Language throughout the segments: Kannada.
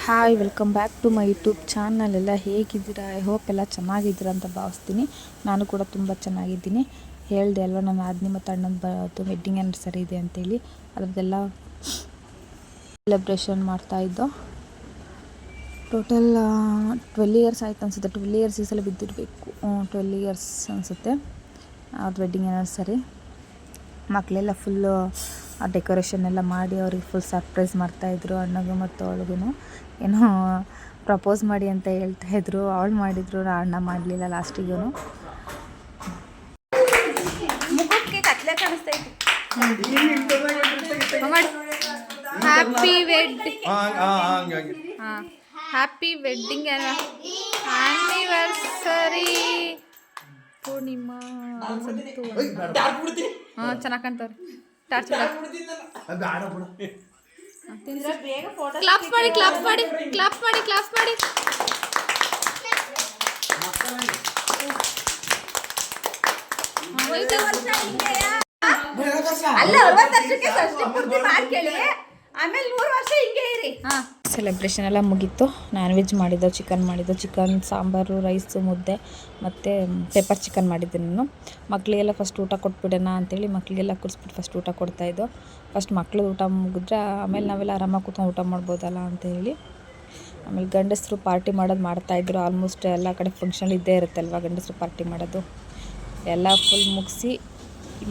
Hi welcome back to my YouTube channel. ಎಲ್ಲ ಹೇಗಿದ್ದೀರಾ? ಐ ಹೋಪ್ ಎಲ್ಲ ಚೆನ್ನಾಗಿದ್ದೀರಾ ಅಂತ ಭಾವಿಸ್ತೀನಿ. ನಾನು ಕೂಡ ತುಂಬ ಚೆನ್ನಾಗಿದ್ದೀನಿ. ಹೇಳಿದೆ ಅಲ್ವಾ ನನ್ನ ಆದ್ನಿ ಮತ್ತು ಅಣ್ಣನ ವೆಡ್ಡಿಂಗ್ ಆ್ಯನಿವರ್ಸರಿ ಇದೆ ಅಂತೇಳಿ. ಅದರದ್ದೆಲ್ಲ ಸೆಲೆಬ್ರೇಷನ್ ಮಾಡ್ತಾಯಿದ್ದೋ. ಟೋಟಲ್ 12 ಇಯರ್ಸ್ ಆಯ್ತು ಅನಿಸುತ್ತೆ. 12 ಇಯರ್ಸ್ ಈ ಸಲ ಬಿದ್ದಿರಬೇಕು. 12 ಇಯರ್ಸ್ ಅನಿಸುತ್ತೆ ಅವ್ರದ್ದು ವೆಡ್ಡಿಂಗ್ ಆ್ಯನಿವರ್ಸರಿ. ಮಕ್ಕಳೆಲ್ಲ ಫುಲ್ಲು ಡೆಕೋರೇಷನ್ ಎಲ್ಲ ಮಾಡಿ ಅವ್ರಿಗೆ ಫುಲ್ ಸರ್ಪ್ರೈಸ್ ಮಾಡ್ತಾಯಿದ್ರು. ಅಣ್ಣಗೂ ಮತ್ತು ಅವಳಿಗೂ ಏನೋ ಪ್ರಪೋಸ್ ಮಾಡಿ ಅಂತ ಹೇಳ್ತಾಯಿದ್ರು. ಅವಳು ಮಾಡಿದ್ರು, ಅಣ್ಣ ಮಾಡಲಿಲ್ಲ ಲಾಸ್ಟಿಗೂ. ಮುಖಕ್ಕೆ ಕತ್ಲೆ ಕಾಣಿಸ್ತೈತಿ. Happy happy wedding anniversary Purnima. ಚೆನ್ನಾಗಿ ಕಾಣ್ತವ್ರೆ. ಟಾರ್ಚ್ ಕ್ಲಾಪ್ಸ್ ಮಾಡಿ ಕ್ಲಾಪ್ಸ್ ಮಾಡಿ ಕ್ಲಾಪ್ಸ್ ಮಾಡಿ ಕ್ಲಾಪ್ಸ್ ಮಾಡಿ. ಅಲ್ಲ 60 ವರ್ಷಕ್ಕೆ ಷಷ್ಠಿ ಪೂರ್ತಿ ಮಾಡ್ಕೇಳಿ, ಆಮೇಲೆ 100 ವರ್ಷ ಹಿಂಗೆ ಇರಿ. ಸೆಲೆಬ್ರೇಷನ್ ಎಲ್ಲ ಮುಗೀತು. ನಾನ್ ವೆಜ್ ಮಾಡಿದ್ದೋ, ಚಿಕನ್ ಮಾಡಿದ್ದೋ. ಚಿಕನ್ ಸಾಂಬಾರು, ರೈಸು, ಮುದ್ದೆ ಮತ್ತು ಪೆಪ್ಪರ್ ಚಿಕನ್ ಮಾಡಿದ್ದೆ ನಾನು. ಮಕ್ಕಳಿಗೆಲ್ಲ ಫಸ್ಟ್ ಊಟ ಕೊಟ್ಬಿಡೋಣ ಅಂತೇಳಿ ಮಕ್ಕಳಿಗೆಲ್ಲ ಕೂರಿಸ್ಬಿಟ್ಟು ಫಸ್ಟ್ ಊಟ ಕೊಡ್ತಾಯಿದ್ದೋ. ಫಸ್ಟ್ ಮಕ್ಕಳು ಊಟ ಮುಗಿದ್ರೆ ಆಮೇಲೆ ನಾವೆಲ್ಲ ಆರಾಮಾಗಿ ಕೂತ್ಕೊಂಡು ಊಟ ಮಾಡ್ಬೋದಲ್ಲ ಅಂತೇಳಿ. ಆಮೇಲೆ ಗಂಡಸರು ಪಾರ್ಟಿ ಮಾಡೋದು ಮಾಡ್ತಾಯಿದ್ರು. ಆಲ್ಮೋಸ್ಟ್ ಎಲ್ಲ ಕಡೆ ಫಂಕ್ಷನ್ ಇದ್ದೇ ಇರುತ್ತೆ ಅಲ್ವಾ ಗಂಡಸರು ಪಾರ್ಟಿ ಮಾಡೋದು. ಎಲ್ಲ ಫುಲ್ ಮುಗಿಸಿ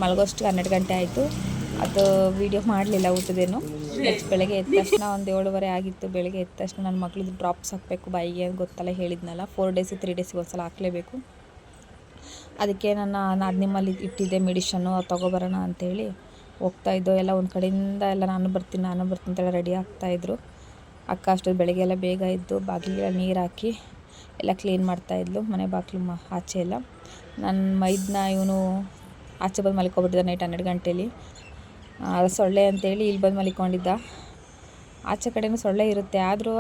ಮಲಗೋಷ್ಟಿಗೆ 12 ಗಂಟೆ ಆಯಿತು. ಅದು ವೀಡಿಯೋ ಮಾಡಲಿಲ್ಲ ಊಟದೇನು. ನೆಕ್ಸ್ಟ್ ಬೆಳಗ್ಗೆ ಎದ್ದ ತಕ್ಷಣ ಒಂದು 7:30 ಆಗಿತ್ತು. ಬೆಳಗ್ಗೆ ಎದ್ದ ತಕ್ಷಣ ನನ್ನ ಮಕ್ಳದ್ದು ಡ್ರಾಪ್ಸ್ ಹಾಕಬೇಕು ಬಾಯಿಗೆ ಅಂತ ಗೊತ್ತಲ್ಲ, ಹೇಳಿದ್ನಲ್ಲ 4 ಡೇಸ್ 3 ಡೇಸಿಗೆ ಒಂದು ಸಲ ಹಾಕಲೇಬೇಕು. ಅದಕ್ಕೆ ನಾನು ನಿಮ್ಮಲ್ಲಿ ಇಟ್ಟಿದ್ದೆ ಮೆಡಿಷನ್ನು ತೊಗೊಬರೋಣ ಅಂತೇಳಿ ಹೋಗ್ತಾಯಿದ್ದೋ. ಎಲ್ಲ ಒಂದು ಕಡೆಯಿಂದ ಎಲ್ಲ ನಾನು ಬರ್ತೀನಿ ಅಂತೆಲ್ಲ ರೆಡಿ ಆಗ್ತಾಯಿದ್ರು. ಅಕ್ಕ ಅಷ್ಟೊಂದು ಬೆಳಗ್ಗೆ ಎಲ್ಲ ಬೇಗ ಇದ್ದು ಬಾಗಿಲಿಗೆಲ್ಲ ನೀರು ಹಾಕಿ ಎಲ್ಲ ಕ್ಲೀನ್ ಮಾಡ್ತಾಯಿದ್ಲು, ಮನೆ ಬಾಗಿಲು ಆಚೆ ಎಲ್ಲ. ನನ್ನ ಮೈದನ್ನ ಇವನು ಆಚೆ ಬಂದು ಮಲ್ಕೊಬಿಟ್ಟಿದ್ದ ನೈಟ್ 12 ಗಂಟೇಲಿ. ಸೊಳ್ಳೆ ಅಂತೇಳಿ ಇಲ್ಲಿ ಬಂದು ಮಲ್ಕೊಂಡಿದ್ದ. ಆಚೆ ಕಡೆಯೂ ಸೊಳ್ಳೆ ಇರುತ್ತೆ, ಆದರೂ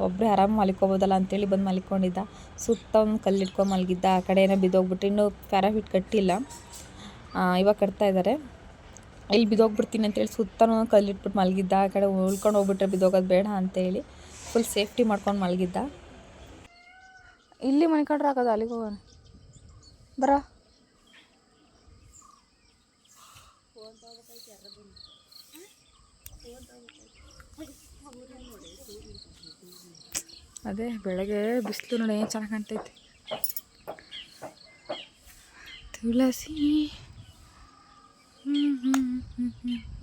ಒಬ್ಬರೇ ಆರಾಮ ಮಲ್ಕೋಬೋದಲ್ಲ ಅಂತೇಳಿ ಬಂದು ಮಲ್ಕೊಂಡಿದ್ದ. ಸುತ್ತ ಒಂದು ಕಲ್ಲಿಟ್ಕೊಂಡು ಮಲಗಿದ್ದ. ಆ ಕಡೆ ಏನೋ ಬಿದ್ದೋಗ್ಬಿಟ್ಟು ಇನ್ನೂ ಪ್ಯಾರಾಫಿಟ್ ಕಟ್ಟಿಲ್ಲ, ಇವಾಗ ಕಟ್ತಾ ಇದ್ದಾರೆ. ಇಲ್ಲಿ ಬಿದ್ದೋಗ್ಬಿಡ್ತೀನಿ ಅಂತೇಳಿ ಸುತ್ತನೂ ಕಲ್ಲಿಟ್ಬಿಟ್ಟು ಮಲಗಿದ್ದ. ಆ ಕಡೆ ಉಳ್ಕೊಂಡು ಹೋಗ್ಬಿಟ್ರೆ ಬಿದ್ದೋಗೋದು ಬೇಡ ಅಂತೇಳಿ ಫುಲ್ ಸೇಫ್ಟಿ ಮಾಡ್ಕೊಂಡು ಮಲಗಿದ್ದ. ಇಲ್ಲಿ ಮಲ್ಕೊಂಡ್ರೆ ಆಗೋದು, ಅಲ್ಲಿಗೆ ಹೋಗೋಣ ಬರ. ಅದೇ ಬೆಳಗ್ಗೆ ಬಿಸಿಲು ನೋಡಿ ಏನು ಚೆನ್ನಾಗಿ ಕಾಣ್ತೈತಿ. ತುಳಸಿ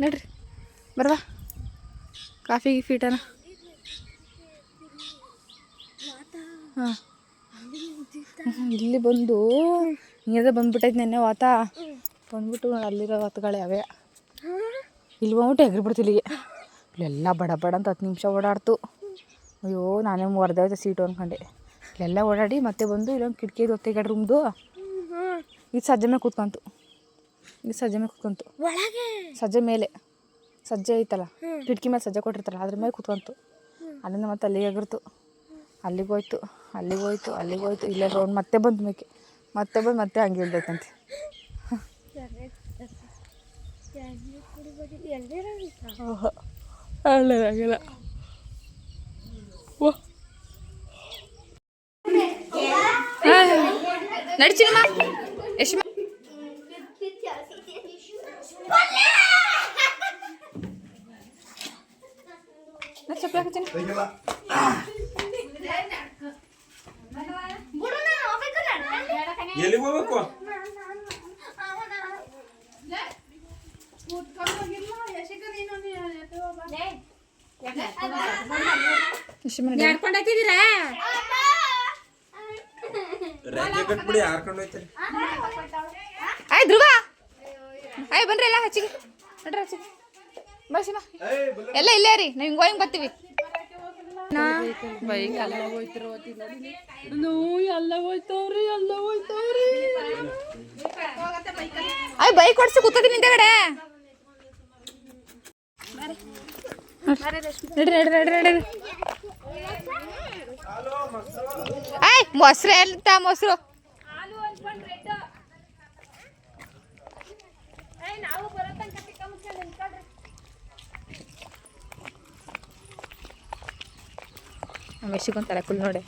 ನಡ್ರಿ ಬರವಾ ಕಾಫಿ ಫೀಟನ. ಹಾಂ ಇಲ್ಲಿ ಬಂದು ಹಿಂಗೆ ಬಂದ್ಬಿಟ್ಟೈತೆ ನೆನ್ನೆ ವಾತ ಬಂದ್ಬಿಟ್ಟು ಅಲ್ಲಿರೋ ವಾತಗಳೇ ಅವೇ. ಇಲ್ಲಿ ಬಂದ್ಬಿಟ್ಟು ಎಗ್ರಿಬಿಡ್ತು. ಇಲ್ಲೆಲ್ಲ ಬಡ ಬಡ ಅಂತ 10 ನಿಮಿಷ ಓಡಾಡ್ತು. ಅಯ್ಯೋ ನಾನೇ ಹೊಡೆದೋಯ್ತು ಸೀಟು ಅಂದ್ಕೊಂಡೆ. ಇಲ್ಲೆಲ್ಲ ಓಡಾಡಿ ಮತ್ತೆ ಬಂದು ಇಲ್ಲೊಂದು ಕಿಟಕಿ ಹೊತ್ತಿಗಾಡಿ ರೂಮ್ದು ಇದು ಸಜ್ಜೆ ಮೇಲೆ ಕೂತ್ಕೊಂತು. ಸಜ್ಜೆ ಮೇಲೆ ಸಜ್ಜೆ ಐತಲ್ಲ, ಕಿಟಕಿ ಮೇಲೆ ಸಜ್ಜೆ ಕೊಟ್ಟಿರ್ತಾರಲ್ಲ ಅದ್ರ ಮೇಲೆ ಕೂತ್ಕೊಂತು. ಅಲ್ಲಿಂದ ಮತ್ತೆ ಅಲ್ಲಿಗೆ ಎಗರ್ತು, ಅಲ್ಲಿಗೋಯ್ತು. ಇಲ್ಲೇ ರೌಂಡ್ ಮತ್ತೆ ಬಂದು ಮತ್ತೆ ಹಂಗೆ ಇಲ್ದೈತಂತೆ. ಒಳ್ಳೆದಾಗಿಲ್ಲ. ನಡಿಚಿಮ್ಮ ಎಷ್ಟು ಚಪ್ಪಲಿ ಹಾಕ್ತೀನಿ. ಎಲ್ಲಿಗೆ ಹೋಗ್ಬೇಕು? ಆಯ್ ಧ್ರುವ ಆಯ್ ಬನ್ರಿ ಎಲ್ಲ ಹಚ್ಚಿಗೆ ನಡ್ರಿ ಹಚ್ಚಿಗೆ ಬಸ್ಸಿಮ ಎಲ್ಲ ಇಲ್ಲೇ ರೀ. ನಾವು ಹಿಂಗೆ ಹೋಗಿ ಬರ್ತೀವಿ. ಬೈಕ್ ಎಲ್ಲ ಹೋಯ್ತವ್ರಿ. ಆಯ್ ಬೈಕ್ ಓಡಿಸಿ ಕೂತದಿ ನಿಂತಗಡೆ. ನಡ್ರಿ. ಆಯ್ ಮೊಸರು ಎಂತ ಮೊಸರು ಮೆಸಿಗೊಂದು ತಲೆ ಕುಲ್ ನೋಡಿ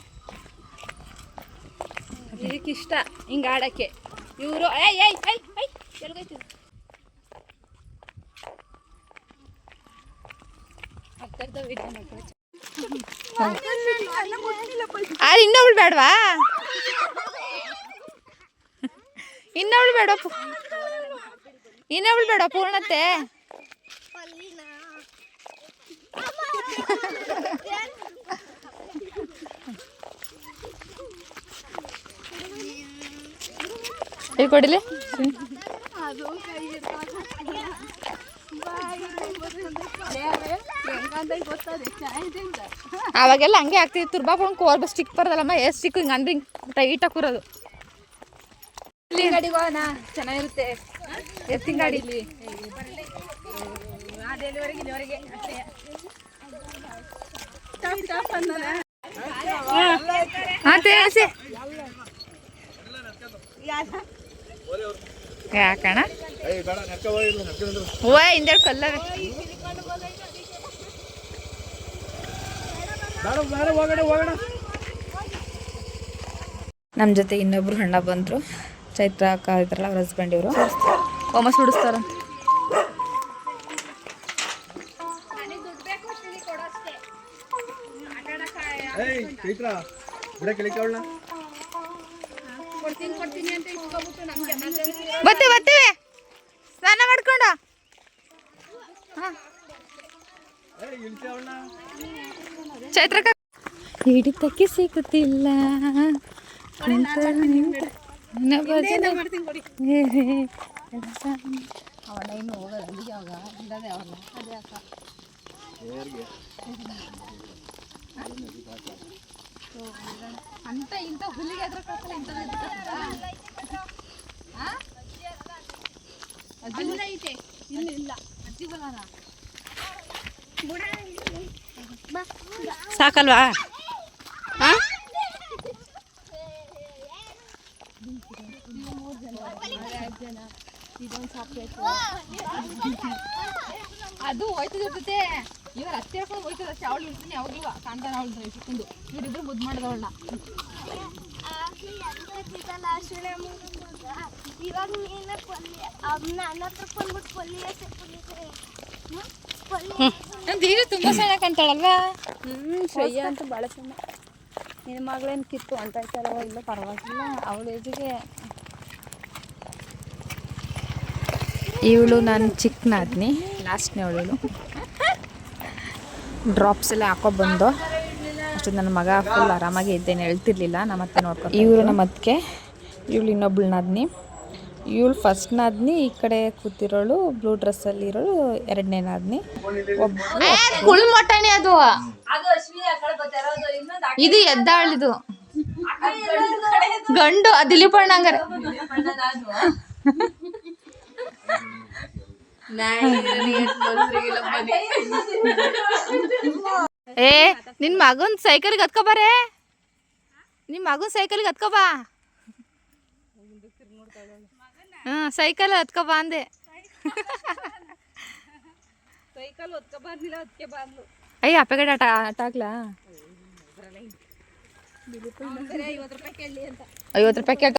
ಇದಕ್ಕೆ ಇಷ್ಟ ಹಿಂಗೆ ಆಡೋಕ್ಕೆ ಇವರು ಏಯ್ ಏಯ್ ಏಯ್ ಏಯ್ ಎಲ್ಗೈತಿ ಇನ್ನೊಬ್ಳು ಬೇಡವಾ ಇನ್ನೊಬ್ಳು ಬೇಡ ಪೂರ್ಣತೆ ಕೊಡಿಲಿ ಅವಾಗೆಲ್ಲ ಹಂಗೆ ಆಗ್ತಿತ್ತು ತುರ್ಬಾಕೊಂಡು ಕೋರ್ ಸ್ಟಿಕ್ ಬರೋದಲ್ಲಮ್ಮ ಎಷ್ಟು ಸ್ಟಿಕ್ ಹಿಂಗೆ ಅಂದ್ರೆ ಹಿಂಗೆ ಟೈಟ್ ಹಾಕಿರೋದು ಗಾಡಿಗೆ ಹೋಗೋಣ ಚೆನ್ನಾಗಿರುತ್ತೆ ಎತ್ತಿನ ಗಾಡಿಲಿ ಯಾಕಣ ಓ ಹಿಂದೇಳು ಕಲ್ಲವೆ ನಮ್ಮ ಜೊತೆ ಇನ್ನೊಬ್ರು ಅಣ್ಣ ಬಂದರು ಚೈತ್ರ ಅಕ್ಕ ಇದ್ರಲ್ಲ ಅವ್ರ ಹಸ್ಬೆಂಡ್ ಇವರು ವಾಮಸ್ ಬಿಡಿಸ್ತಾರಂತ ಬರ್ತೀವಿ ಸ್ನಾನ ಮಾಡ್ಕೊಂಡ ಚೈತ್ರಕ್ಕ ಹಿಡಿತಕ್ಕೆ ಸಿಗುತ್ತಿಲ್ಲ ಅಂತ ಇಂಥ ಹುಲ್ಲಿಗೆ ಐತೆ ಇಲ್ಲ ಅಜ್ಜಿ ಬಲಾನ ಸಾಕಲ್ವಾ ಅದು ಹೋಯ್ತದೆ ಇವ್ರ ಹತ್ತಿ ಹಾಕೊಂಡು ಹೋಯ್ತದ ಅಷ್ಟೇ ಅವಳು ಇರ್ತೀನಿ ಯಾವಾಗಲೂ ಕಾಂತಾನ ಅವಳು ಇಟ್ಕೊಂಡು ಇವರಿಬ್ರು ಮುದ್ದು ಮಾಡಿದವಳನ್ನ ಇವಾಗ ನೀನು ನನ್ನ ಹತ್ರ ಧೀರು ತುಂಬಾ ಚೆನ್ನಾಗಿ ಕಾಣ್ತಾಳಲ್ವಾ ಶ್ರೇಯ ಅಂತೂ ಭಾಳ ಚೆನ್ನ ನಿನ್ನ ಮಗಳೇನು ಕಿತ್ತು ಅಂತ ಐತಲ್ಲ ಇಲ್ಲ ಪರವಾಗಿಲ್ಲ ಅವಳ ಏಜಿಗೆ ಇವಳು ನಾನು ಚಿಕ್ಕ ನಾದ್ನಿ ಲಾಸ್ಟ್ನೇ ಅವಳು ಡ್ರಾಪ್ಸ್ ಎಲ್ಲ ಹಾಕೊಬಂದು ಅಷ್ಟು ನನ್ನ ಮಗ ಫುಲ್ ಆರಾಮಾಗಿ ಇದ್ದೇನೆ ಹೇಳ್ತಿರ್ಲಿಲ್ಲ ನಮ್ಮ ಅತ್ತೆ ನೋಡ್ಕೊಂಡು ಇವರು ನಮ್ಮ ಅತ್ತಿಗೆ ಇವಳು ಇನ್ನೊಬ್ಳು ನಾದ್ನಿ ಇವಳು ಫಸ್ಟ್ ನಾದ್ನಿ ಈ ಕಡೆ ಕೂತಿರೋಳು ಬ್ಲೂ ಡ್ರೆಸ್ಸಲ್ಲಿ ಇರೋಳು ಎರಡನೇ ನಾದ್ನಿ ಒಬ್ಬಳು ಮೊಟ್ಟಣೆ ಅದು ಇದು ಎದ್ದಾಳಿದು ಗಂಡು ದಿಲೀಪಣ್ಣ ಹಂಗಾರೆ ಏ ನಿನ್ ಮಗನ್ ಸೈಕಲ್ಗೆ ಹತ್ಕೊಬಾರೆ ನಿಮ್ ಮಗನ್ ಸೈಕಲ್ಗೆ ಹತ್ಕೊಬಾ ಸೈಕಲ್ ಹತ್ಕೊಬಾ ಅಂದೆ ಸೈಕಲ್ ಹೊತ್ಕೊಬಾರ್ದಿಲ್ಲ ಅದಕ್ಕೆ ಬಾರ್ಲು ಅಯ್ಯ ಅಪ್ಪಗಡೆ ಆಟ ಆಗ್ಲಾ 50 ರೂಪಾಯಿ ಕೇಳಿ ಅಂತ 50 ರೂಪಾಯಿ ಕೇಳ್ತ